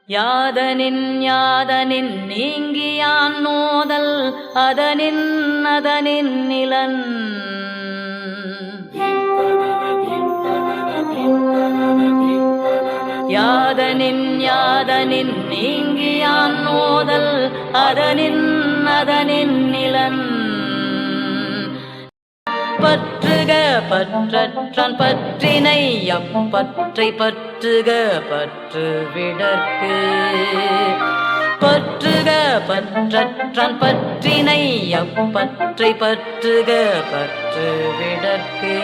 யாதனின் யாதனின் நீங்கியான் நோதல் அதனின் அதனின் நிலன் யாதனின் யாதனின் நீங்கியான் நோதல் அதனின் அதனின் நிலன் பற்றுக பற்றற்றான் பற்றினை அப்பற்றை பற்றுக பற்று விடற்கு பற்றுக பற்றற்றான் பற்றினை அப்பற்றை பற்றுக பற்று விடற்கு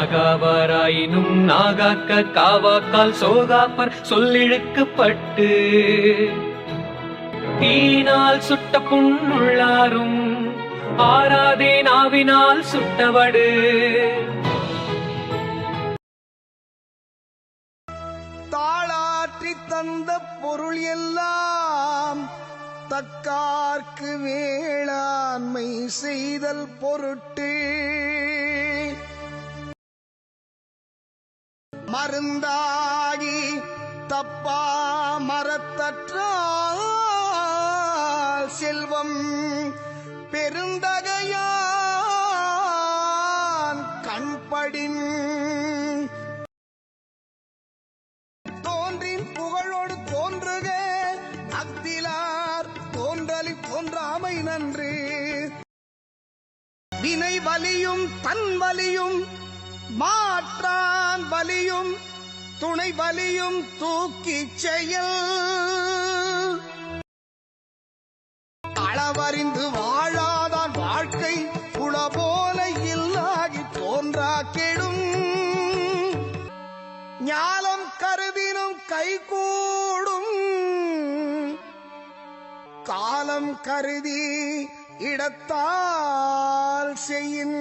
யாகாவாராயினும் நாகாக்க காவாக்கால் சோகாப்பர் சொல்லிழுக்கப்பட்டு தீயினால் சுட்ட புண்ணுள்ளாரும் ஆராதே நாவினால் சுட்டவடு தாளாற்றி தந்த பொருள் எல்லாம் தக்கார்க்கு வேளாண்மை செய்தல் பொருட்டு மருந்தாகி தப்பா மரத்தற்றால் செல்வம் பெருந்தகையான் கண்படின் தோன்றின் புகழோடு தோன்றுக அக்திலார் தோன்றலி தோன்றாமை நன்று வினை வலியும் தன் வலியும் மாற்றான் வலியும் துணை வலியும் தூக்கிச் செயல் அளவறிந்து வாழாதான் வாழ்க்கை புலபோல இல்லாகி தோன்றா கெடும் ஞாலம் கருதினும் கைகூடும் காலம் கருதி இடத்தால் செய்யின்